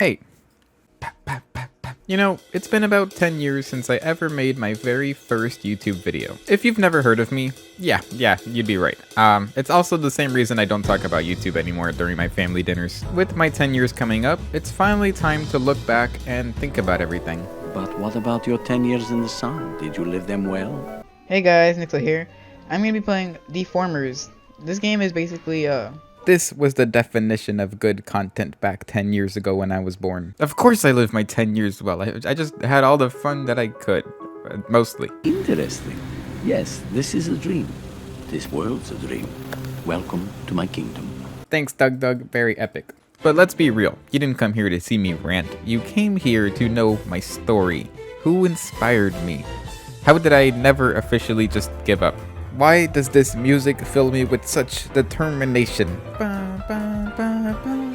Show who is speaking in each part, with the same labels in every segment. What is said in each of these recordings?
Speaker 1: Hey. You know, it's been about 10 years since I ever made my very first YouTube video. If you've never heard of me, yeah, you'd be right. It's also the same reason I don't talk about YouTube anymore during my family dinners. With my 10 years coming up, it's finally time to look back and think about everything.
Speaker 2: But what about your 10 years in the sun? Did you live them well?
Speaker 3: Hey guys, Nixel here. I'm gonna be playing Deformers. This game is basically
Speaker 1: This was the definition of good content back 10 years ago when I was born. Of course I lived my 10 years well. I just had all the fun that I could. Mostly.
Speaker 2: Interesting. Yes, this is a dream. This world's a dream. Welcome to my kingdom.
Speaker 1: Thanks, Doug. Very epic. But let's be real. You didn't come here to see me rant. You came here to know my story. Who inspired me? How did I never officially just give up? Why does this music fill me with such determination?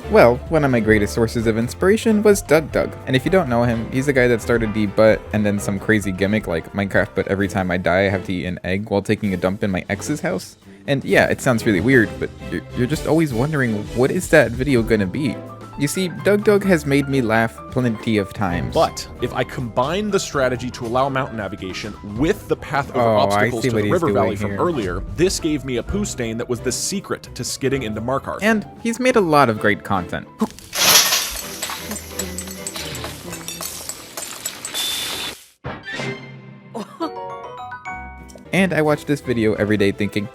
Speaker 1: Well, one of my greatest sources of inspiration was Doug. And if you don't know him, he's the guy that started the but and then some crazy gimmick like Minecraft, but every time I die I have to eat an egg while taking a dump in my ex's house. And yeah, it sounds really weird, but you're just always wondering, what is that video gonna be? You see, Doug has made me laugh plenty of times.
Speaker 4: But if I combine the strategy to allow mountain navigation with the path over obstacles to the river valley from earlier, this gave me a poo stain that was the secret to skidding into Markarth.
Speaker 1: And he's made a lot of great content. And I watch this video every day thinking,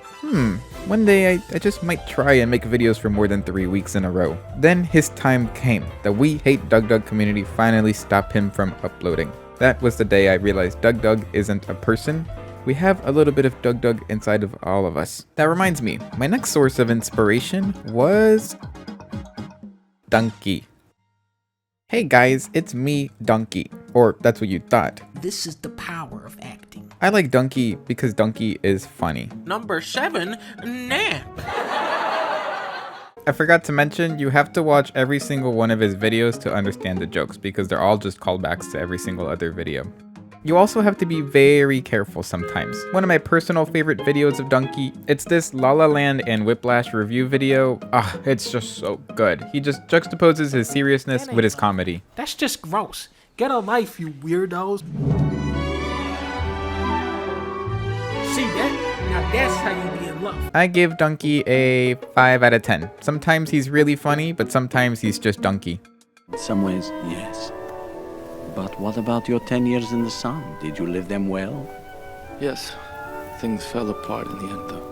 Speaker 1: one day I just might try and make videos for more than 3 weeks in a row. Then his time came. The We Hate Doug community finally stopped him from uploading. That was the day I realized Doug isn't a person. We have a little bit of Doug inside of all of us. That reminds me, my next source of inspiration was Donkey. Hey guys, it's me, Donkey. Or that's what you thought.
Speaker 5: This is the power of acting.
Speaker 1: I like Donkey because Donkey is funny.
Speaker 5: Number 7, nap.
Speaker 1: I forgot to mention, you have to watch every single one of his videos to understand the jokes because they're all just callbacks to every single other video. You also have to be very careful sometimes. One of my personal favorite videos of Donkey, it's this La La Land and Whiplash review video. It's just so good. He just juxtaposes his seriousness with his comedy.
Speaker 5: That's just gross. Get a life, you weirdos. See that? Now that's how you be in love.
Speaker 1: I give Donkey a 5 out of 10. Sometimes he's really funny, but sometimes he's just Donkey.
Speaker 2: In some ways, yes. But what about your 10 years in the sun? Did you live them well?
Speaker 6: Yes. Things fell apart in the end, though.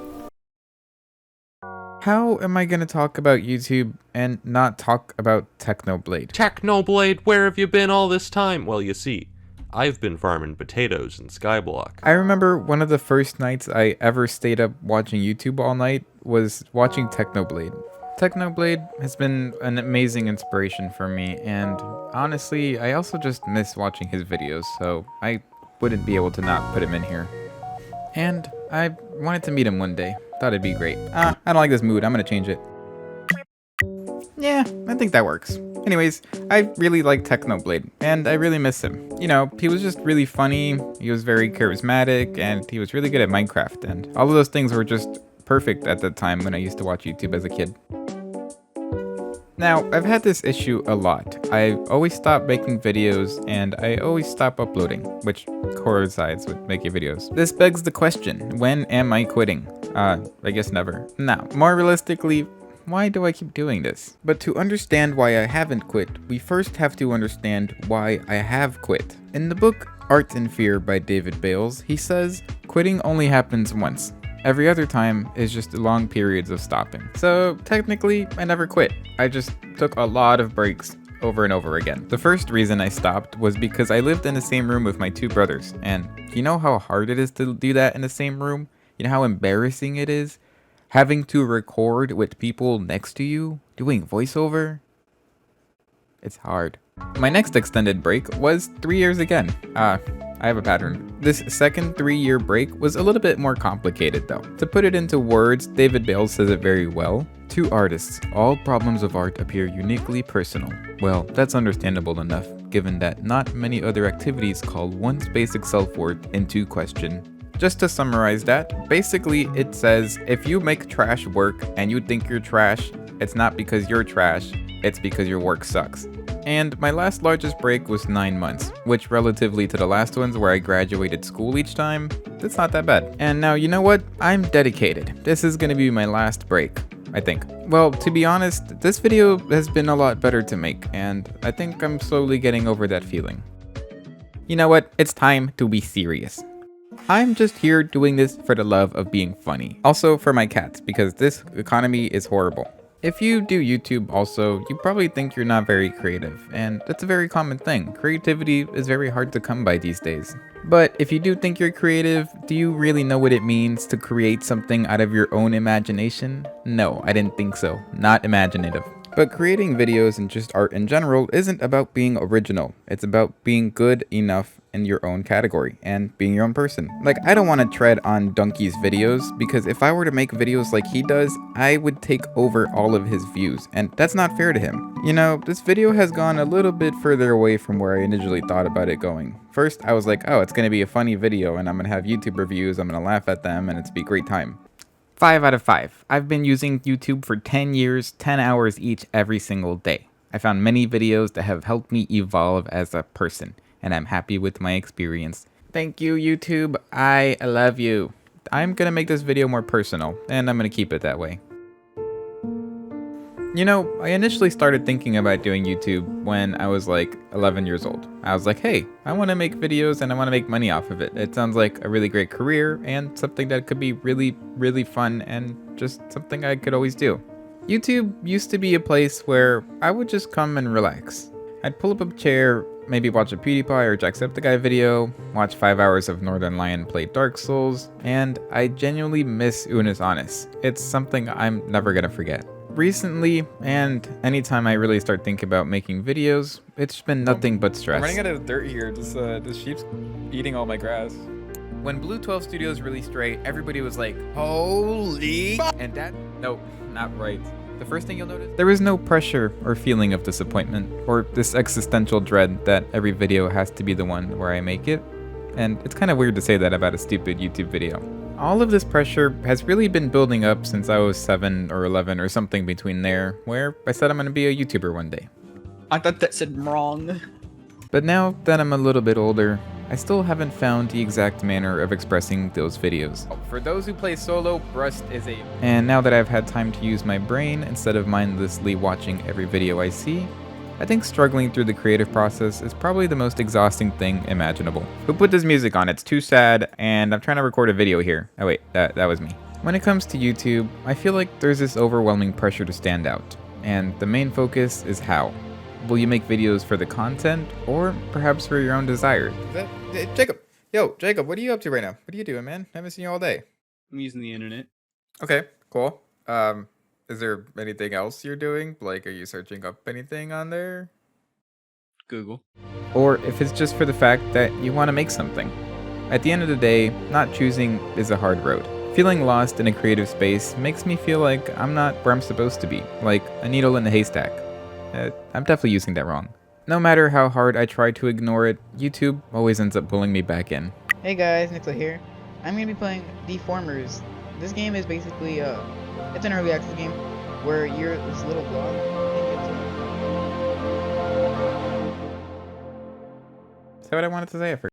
Speaker 1: How am I gonna talk about YouTube and not talk about Technoblade?
Speaker 7: Technoblade, where have you been all this time? Well, you see, I've been farming potatoes in Skyblock.
Speaker 1: I remember one of the first nights I ever stayed up watching YouTube all night was watching Technoblade. Technoblade has been an amazing inspiration for me, and honestly, I also just miss watching his videos, so I wouldn't be able to not put him in here. And I wanted to meet him one day. Thought it'd be great. I don't like this mood. I'm gonna change it. Yeah, I think that works. Anyways, I really like Technoblade, and I really miss him. You know, he was just really funny, he was very charismatic, and he was really good at Minecraft, and all of those things were just perfect at the time when I used to watch YouTube as a kid. Now, I've had this issue a lot. I always stop making videos, and I always stop uploading, which coincides with making videos. This begs the question, when am I quitting? I guess never. Now, more realistically, why do I keep doing this? But to understand why I haven't quit, we first have to understand why I have quit. In the book Art and Fear by David Bales, he says, quitting only happens once. Every other time is just long periods of stopping. So technically, I never quit. I just took a lot of breaks over and over again. The first reason I stopped was because I lived in the same room with my 2 brothers. And you know how hard it is to do that in the same room? You know how embarrassing it is? Having to record with people next to you, doing voiceover? It's hard. My next extended break was 3 years again. I have a pattern. This second 3-year break was a little bit more complicated though. To put it into words, David Bales says it very well. To artists, all problems of art appear uniquely personal. Well, that's understandable enough, given that not many other activities call one's basic self-worth into question. Just to summarize that, basically it says if you make trash work and you think you're trash, it's not because you're trash, it's because your work sucks. And my last largest break was 9 months, which relatively to the last ones where I graduated school each time, that's not that bad. And now, you know what? I'm dedicated. This is gonna be my last break, I think. Well, to be honest, this video has been a lot better to make, and I think I'm slowly getting over that feeling. You know what? It's time to be serious. I'm just here doing this for the love of being funny. Also for my cats, because this economy is horrible. If you do YouTube also, you probably think you're not very creative, and that's a very common thing. Creativity is very hard to come by these days. But if you do think you're creative, do you really know what it means to create something out of your own imagination? No, I didn't think so. Not imaginative. But creating videos and just art in general isn't about being original. It's about being good enough in your own category and being your own person. Like, I don't want to tread on Donkey's videos, because if I were to make videos like he does, I would take over all of his views, and that's not fair to him. You know, this video has gone a little bit further away from where I initially thought about it going. First, I was like, oh, it's gonna be a funny video and I'm gonna have YouTube reviews, I'm gonna laugh at them, and it's be a great time. 5 out of 5. I've been using YouTube for 10 years, 10 hours each every single day. I found many videos that have helped me evolve as a person, and I'm happy with my experience. Thank you, YouTube. I love you. I'm gonna make this video more personal, and I'm gonna keep it that way. You know, I initially started thinking about doing YouTube when I was like 11 years old. I was like, hey, I want to make videos and I want to make money off of it. It sounds like a really great career and something that could be really, really fun and just something I could always do. YouTube used to be a place where I would just come and relax. I'd pull up a chair, maybe watch a PewDiePie or Jacksepticeye video, watch 5 hours of Northern Lion play Dark Souls, and I genuinely miss Unus Annus. It's something I'm never gonna forget. Recently, and anytime I really start thinking about making videos, it's been nothing but stress.
Speaker 8: I'm running out of dirt here, this sheep's eating all my grass.
Speaker 1: When Blue 12 Studios released Stray, everybody was like, holy and that, nope, not right. The first thing you'll notice, there was no pressure or feeling of disappointment, or this existential dread that every video has to be the one where I make it. And it's kind of weird to say that about a stupid YouTube video. All of this pressure has really been building up since I was 7 or 11 or something between there, where I said I'm gonna be a YouTuber one day.
Speaker 3: I thought that said wrong.
Speaker 1: But now that I'm a little bit older, I still haven't found the exact manner of expressing those videos.
Speaker 8: For those who play solo, Rust is a...
Speaker 1: And now that I've had time to use my brain instead of mindlessly watching every video I see, I think struggling through the creative process is probably the most exhausting thing imaginable. Who put this music on? It's too sad, and I'm trying to record a video here. Oh wait, that was me. When it comes to YouTube, I feel like there's this overwhelming pressure to stand out, and the main focus is how. Will you make videos for the content, or perhaps for your own desire?
Speaker 8: Jacob! Yo, Jacob, what are you up to right now? What are you doing, man? I haven't seen you all day.
Speaker 9: I'm using the internet.
Speaker 8: Okay, cool. Is there anything else you're doing? Like, are you searching up anything on there?
Speaker 9: Google.
Speaker 1: Or if it's just for the fact that you want to make something. At the end of the day, not choosing is a hard road. Feeling lost in a creative space makes me feel like I'm not where I'm supposed to be, like a needle in a haystack. I'm definitely using that wrong. No matter how hard I try to ignore it, YouTube always ends up pulling me back in.
Speaker 3: Hey guys, Nicola here. I'm gonna be playing Deformers. This game is basically it's an early access game where you're this little blob.
Speaker 1: Say what I wanted to say at first.